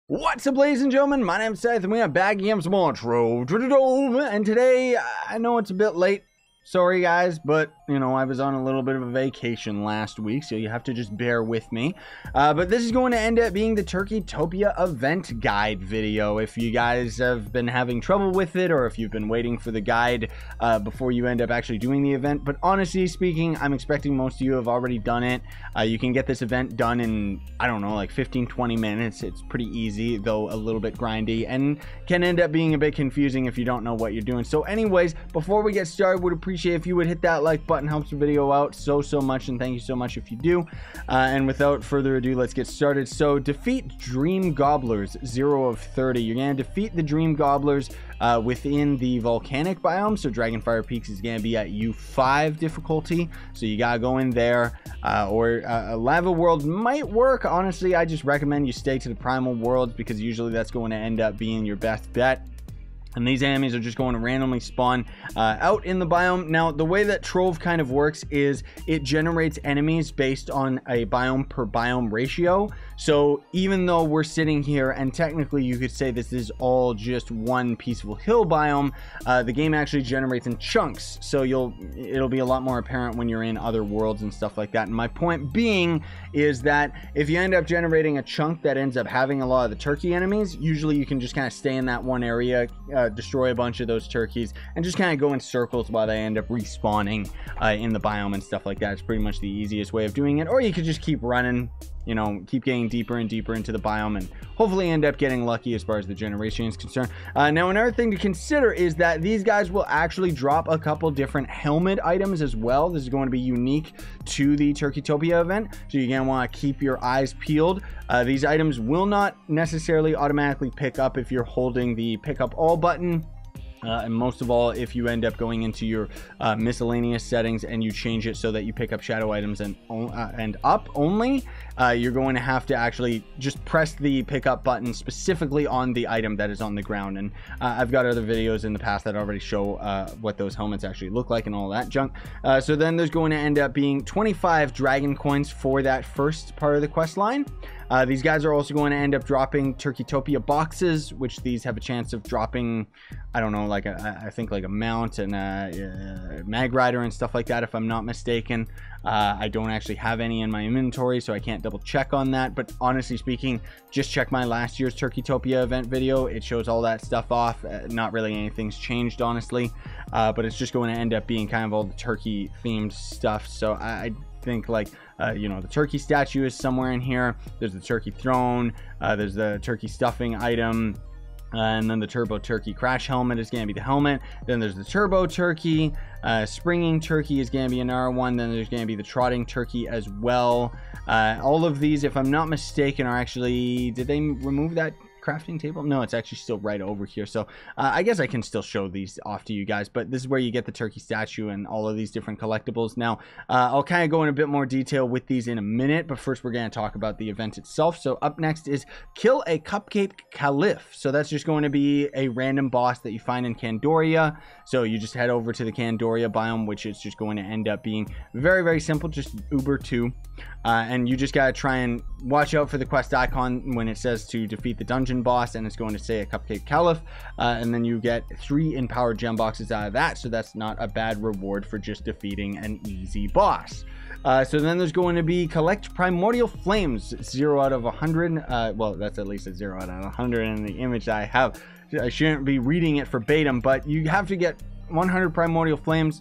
What's up, ladies and gentlemen? My name's Seth, and we are back again with some more Trove. And today, I know it's a bit late. Sorry, guys, but, you know, I was on a little bit of a vacation last week, so you have to just bear with me. But this is going to end up being the Turkeytopia event guide video. If you guys have been having trouble with it, or if you've been waiting for the guide before you end up actually doing the event. But honestly speaking, I'm expecting most of you have already done it. You can get this event done in, I don't know, like 15-20 minutes. It's pretty easy, though a little bit grindy, and can end up being a bit confusing if you don't know what you're doing. So anyways, before we get started, would appreciate if you would hit that like button. Helps the video out so much, and thank you so much if you do. And without further ado, let's get started. So defeat Dream Gobblers, 0 of 30. You're gonna defeat the Dream Gobblers within the volcanic biome. So Dragonfire Peaks is gonna be at U5 difficulty, so you gotta go in there, or a lava world might work. Honestly, I just recommend you stay to the primal worlds, because usually that's going to end up being your best bet. And these enemies are just going to randomly spawn out in the biome. Now, the way that Trove kind of works is it generates enemies based on a biome per biome ratio. So even though we're sitting here, and technically you could say this is all just one peaceful hill biome, the game actually generates in chunks. So it'll be a lot more apparent when you're in other worlds and stuff like that. And my point being is that if you end up generating a chunk that ends up having a lot of the turkey enemies, usually you can just kind of stay in that one area, destroy a bunch of those turkeys, and just kind of go in circles while they end up respawning in the biome and stuff like that. It's pretty much the easiest way of doing it. Or you could just keep running, you know, keep getting deeper and deeper into the biome, and hopefully end up getting lucky as far as the generation is concerned. Now, another thing to consider is that these guys will actually drop a couple different helmet items as well. This is going to be unique to the Turkeytopia event, so you're going to want to keep your eyes peeled. These items will not necessarily automatically pick up if you're holding the pick up all button. And most of all, if you end up going into your miscellaneous settings and you change it so that you pick up shadow items and up only, you're going to have to actually just press the pickup button specifically on the item that is on the ground. And I've got other videos in the past that already show what those helmets actually look like and all that junk. So then there's going to end up being 25 dragon coins for that first part of the quest line. These guys are also going to end up dropping Turkeytopia boxes, which these have a chance of dropping, I don't know, like I think like a mount and a mag rider and stuff like that, if I'm not mistaken. I don't actually have any in my inventory, so I can't double check on that. But honestly speaking, just check my last year's Turkeytopia event video. It shows all that stuff off. Not really anything's changed, honestly, but it's just going to end up being kind of all the turkey themed stuff. So I think, like, you know, the turkey statue is somewhere in here. There's the turkey throne, there's the turkey stuffing item, and then the turbo turkey crash helmet is going to be the helmet. Then there's the turbo turkey, springing turkey is going to be another one. Then there's going to be the trotting turkey as well. All of these, if I'm not mistaken, are actually, did they remove that crafting table? No, it's actually still right over here. So I guess I can still show these off to you guys, but this is where you get the turkey statue and all of these different collectibles. Now, I'll kind of go in a bit more detail with these in a minute, but first we're going to talk about the event itself. So up next is kill a Cupcake Caliph. So that's just going to be a random boss that you find in Candoria. So you just head over to the Candoria biome, which is just going to end up being very simple, just Uber 2. And you just gotta try and watch out for the quest icon when it says to defeat the dungeon boss, and it's going to say a Cupcake Caliph, and then you get 3 empowered gem boxes out of that. So that's not a bad reward for just defeating an easy boss. So then there's going to be collect Primordial Flames, 0 out of 100. Well, that's at least a 0 out of 100 in the image I have. I shouldn't be reading it verbatim, but you have to get 100 Primordial Flames.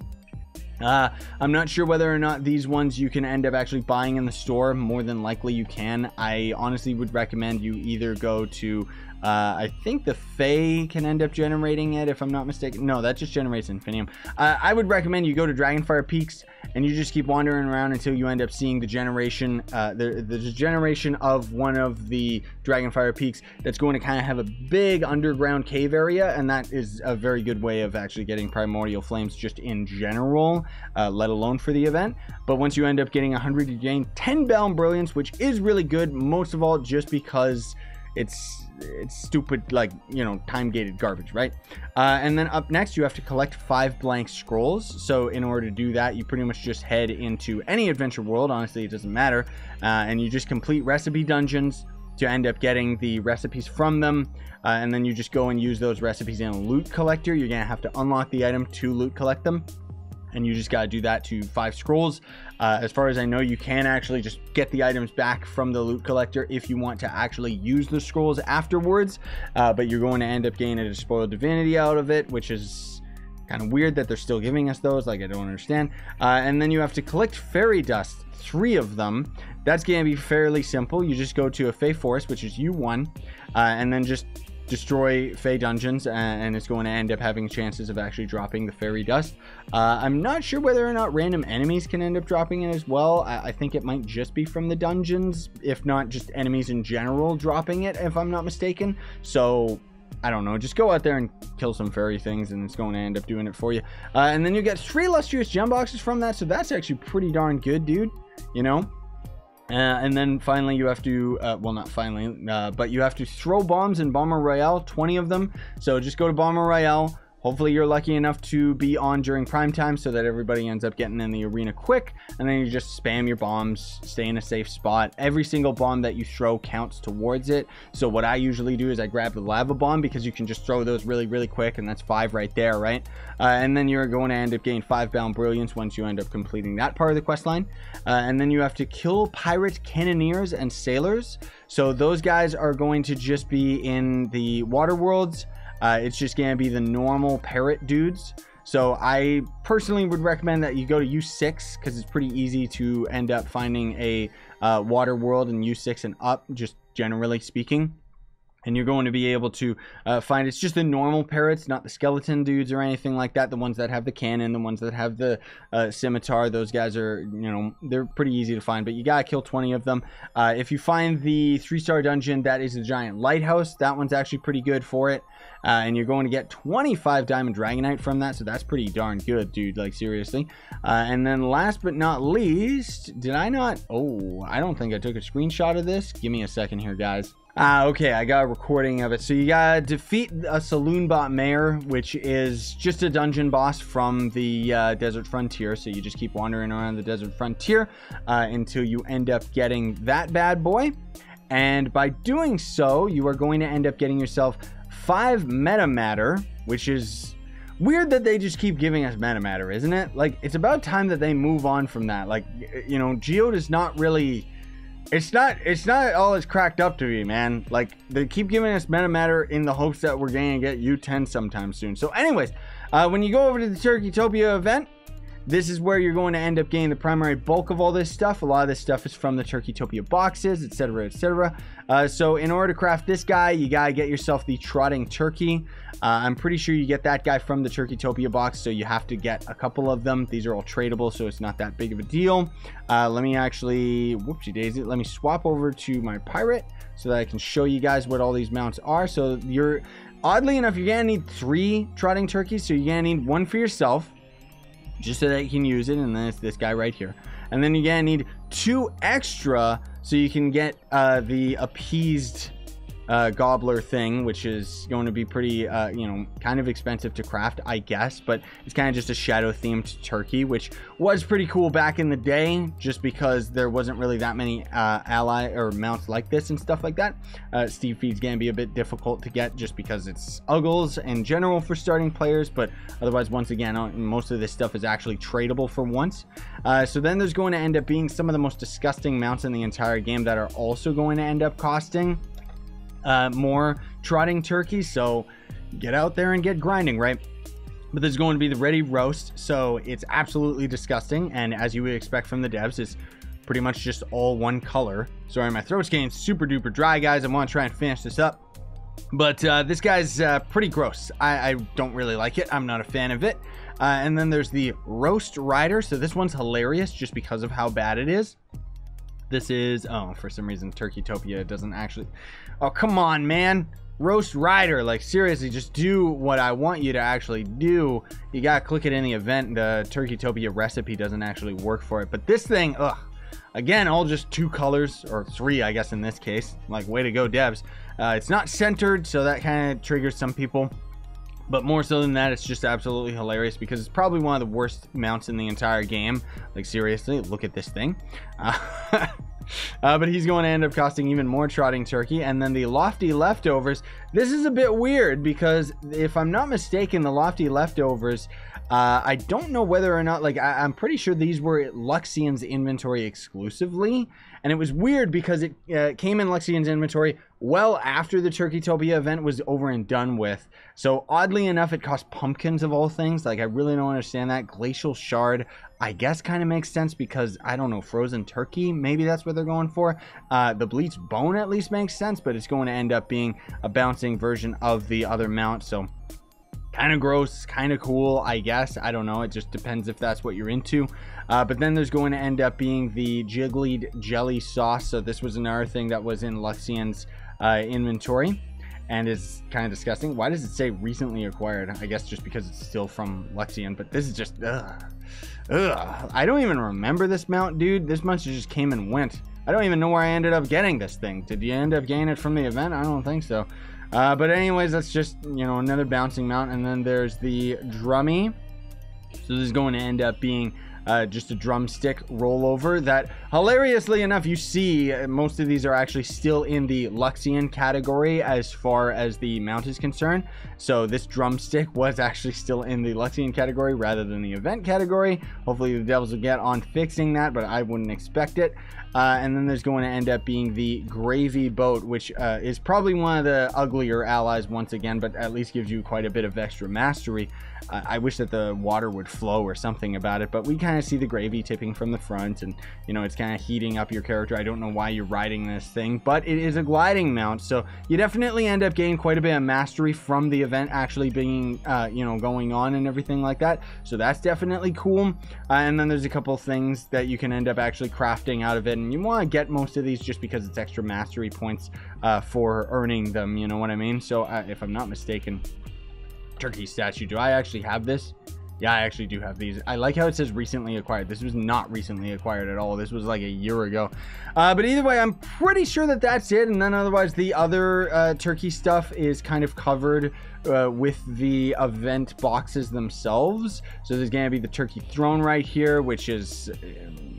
I'm not sure whether or not these ones you can end up actually buying in the store. More than likely you can. I honestly would recommend you either go to I think the Fae can end up generating it, if I'm not mistaken. No, that just generates Infinium. I would recommend you go to Dragonfire Peaks and you just keep wandering around until you end up seeing the generation, the generation of one of the Dragonfire Peaks that's going to kind of have a big underground cave area, and that is a very good way of actually getting Primordial Flames just in general, let alone for the event. But once you end up getting 100, you gain 10 Bound Brilliance, which is really good, most of all just because it's stupid, like, you know, time gated garbage, right? And then up next you have to collect 5 blank scrolls. So in order to do that, you pretty much just head into any adventure world, honestly it doesn't matter, and you just complete recipe dungeons to end up getting the recipes from them. And then you just go and use those recipes in a loot collector. You're going to have to unlock the item to loot collect them. And you just got to do that to 5 scrolls. As far as I know, you can actually just get the items back from the loot collector if you want to actually use the scrolls afterwards. But you're going to end up getting a despoiled divinity out of it, which is kind of weird that they're still giving us those. Like, I don't understand. And then you have to collect fairy dust, 3 of them. That's going to be fairly simple. You just go to a Fey Forest, which is U1, and then just destroy Fey dungeons, and it's going to end up having chances of actually dropping the fairy dust. I'm not sure whether or not random enemies can end up dropping it as well. I think it might just be from the dungeons, if not just enemies in general dropping it, if I'm not mistaken. So I don't know, just go out there and kill some fairy things and it's going to end up doing it for you. And then you get 3 illustrious gem boxes from that, so that's actually pretty darn good, dude, you know. And then finally you have to, well, not finally, but you have to throw bombs in Bomber Royale, 20 of them. So just go to Bomber Royale. Hopefully you're lucky enough to be on during prime time so that everybody ends up getting in the arena quick. And then you just spam your bombs, stay in a safe spot. Every single bomb that you throw counts towards it. So what I usually do is I grab the lava bomb, because you can just throw those really, really quick. And that's 5 right there, right? And then you're going to end up getting 5 bound brilliance once you end up completing that part of the quest line. And then you have to kill pirate cannoneers and sailors. So those guys are going to just be in the water worlds. It's just going to be the normal parrot dudes. So I personally would recommend that you go to U6, because it's pretty easy to end up finding a water world in U6 and up, just generally speaking. And you're going to be able to find, it's just the normal parrots, not the skeleton dudes or anything like that. The ones that have the cannon, the ones that have the scimitar, those guys are, you know, they're pretty easy to find. But you got to kill 20 of them. If you find the 3-star dungeon, that is a giant lighthouse. That one's actually pretty good for it. And you're going to get 25 diamond dragonite from that. So that's pretty darn good, dude. Like, seriously. And then last but not least, did I not? Oh, I don't think I took a screenshot of this. Give me a second here, guys. Okay, I got a recording of it. So you gotta defeat a Saloon Bot Mayor, which is just a dungeon boss from the Desert Frontier. So you just keep wandering around the Desert Frontier until you end up getting that bad boy. And by doing so, you are going to end up getting yourself 5 meta matter, which is weird that they just keep giving us meta matter, isn't it? Like, it's about time that they move on from that. Like, you know, Geode is not really... It's not all it's cracked up to be, man. Like, they keep giving us meta matter in the hopes that we're going to get U10 sometime soon. So anyways, when you go over to the Turkeytopia event, this is where you're going to end up getting the primary bulk of all this stuff. A lot of this stuff is from the Turkeytopia boxes, etc., etc. So in order to craft this guy, you got to get yourself the Trotting Turkey. I'm pretty sure you get that guy from the Turkeytopia box, so you have to get a couple of them. These are all tradable, so it's not that big of a deal. Let me actually, whoopsie daisy, let me swap over to my pirate so that I can show you guys what all these mounts are. So you're, oddly enough, you're going to need 3 Trotting Turkeys, so you're going to need 1 for yourself, just so that you can use it, and then it's this guy right here. And then you're gonna need 2 extra so you can get the appeased gobbler thing, which is going to be pretty you know, kind of expensive to craft, I guess, but it's kind of just a shadow themed turkey, which was pretty cool back in the day, just because there wasn't really that many ally or mounts like this and stuff like that. Steve Feed's gonna be a bit difficult to get just because it's uggles in general for starting players, but otherwise, once again, most of this stuff is actually tradable for once. So then there's going to end up being some of the most disgusting mounts in the entire game that are also going to end up costing more Trotting Turkeys. So get out there and get grinding, right? But there's going to be the Ready Roast, so it's absolutely disgusting, and as you would expect from the devs, it's pretty much just all one color. Sorry, my throat's getting super duper dry, guys. I want to try and finish this up, but this guy's pretty gross. I don't really like it. I'm not a fan of it. And then there's the Roast Rider. So this one's hilarious just because of how bad it is. This is, oh, for some reason Turkeytopia doesn't actually, oh, come on, man. Roast Rider, like, seriously, just do what I want you to actually do. You gotta click it in the event. The Turkeytopia recipe doesn't actually work for it. But this thing, ugh, again, all just 2 colors, or 3, I guess, in this case. Like, way to go, devs. It's not centered, so that kind of triggers some people. But more so than that, it's just absolutely hilarious because it's probably one of the worst mounts in the entire game. Like, seriously, look at this thing. But he's going to end up costing even more trotting turkey. And then the lofty leftovers. This is a bit weird because if I'm not mistaken, the lofty leftovers, I don't know whether or not, like, I'm pretty sure these were Luxian's inventory exclusively. And it was weird because it came in Luxian's inventory well after the Turkeytopia event was over and done with. So oddly enough, it cost pumpkins of all things. Like, I really don't understand that. Glacial Shard, I guess, kind of makes sense because, I don't know, frozen turkey, maybe that's what they're going for. The bleached bone at least makes sense, but it's going to end up being a bouncing version of the other mount. So kind of gross, kind of cool, I guess. I don't know. It just depends if that's what you're into. But then there's going to end up being the jigglied jelly sauce. So this was another thing that was in Luxian's inventory. And it's kind of disgusting. Why does it say recently acquired? I guess just because it's still from Luxian. But this is just, ugh. I don't even remember this mount, dude. This mount just came and went. I don't even know where I ended up getting this thing. Did you end up getting it from the event? I don't think so. But anyways, that's just, you know, another bouncing mount. And then there's the drummy. So this is going to end up being just a drumstick rollover that, hilariously enough, you see most of these are actually still in the Luxian category as far as the mount is concerned. So this drumstick was actually still in the Luxian category rather than the event category. Hopefully the devils will get on fixing that, but I wouldn't expect it. And then there's going to end up being the gravy boat, which is probably one of the uglier allies once again, but at least gives you quite a bit of extra mastery. I wish that the water would flow or something about it, but we kind of see the gravy tipping from the front, and you know, it's kind of heating up your character. I don't know why you're riding this thing, but it is a gliding mount, so you definitely end up gaining quite a bit of mastery from the event actually being you know, going on and everything like that. So that's definitely cool. And then there's a couple things that you can end up actually crafting out of it, and you want to get most of these just because it's extra mastery points for earning them, you know what I mean? So if I'm not mistaken, turkey statue, do I actually have this? Yeah, I actually do have these. I like how it says recently acquired. This was not recently acquired at all. This was like a year ago. But either way, I'm pretty sure that that's it. And then otherwise, the other turkey stuff is kind of covered with the event boxes themselves. So there's going to be the turkey throne right here, which is,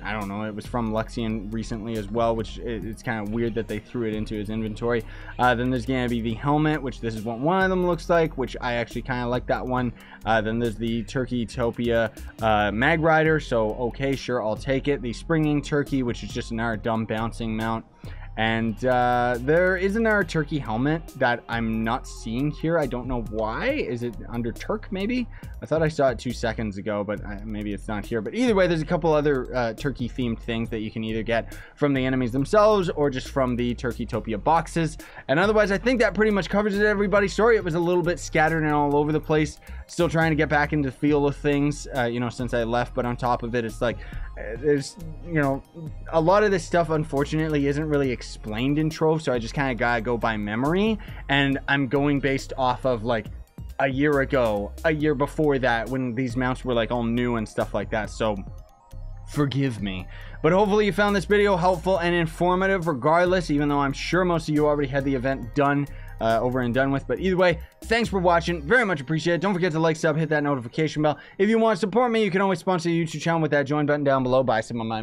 I don't know, it was from Luxian recently as well, which it's kind of weird that they threw it into his inventory. Then there's going to be the helmet, which this is what one of them looks like, which I actually kind of like that one. Then there's the Turkeytopia mag rider, so okay, sure, I'll take it. The springing turkey, which is just another dumb bouncing mount. And there is another turkey helmet that I'm not seeing here. I don't know why. Is it under Turk, maybe? I thought I saw it 2 seconds ago, but maybe it's not here. But either way, there's a couple other turkey-themed things that you can either get from the enemies themselves or just from the Turkeytopia boxes. And otherwise, I think that pretty much covers it, everybody. Sorry, it was a little bit scattered and all over the place. Still trying to get back into the feel of things, you know, since I left. But on top of it, it's like, there's, you know, a lot of this stuff, unfortunately, isn't really explained in Trove, so I just kind of gotta go by memory, and I'm going based off of like a year ago, a year before that, when these mounts were like all new and stuff like that. So forgive me, but hopefully you found this video helpful and informative regardless, even though I'm sure most of you already had the event done over and done with. But either way, thanks for watching, very much appreciated. Don't forget to like, sub, hit that notification bell. If you want to support me, you can always sponsor the YouTube channel with that join button down below. Buy some of my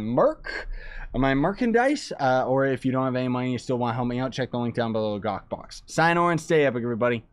merchandise, or if you don't have any money, you still want to help me out, check the link down below the Gawk box. Sign on and stay epic, everybody.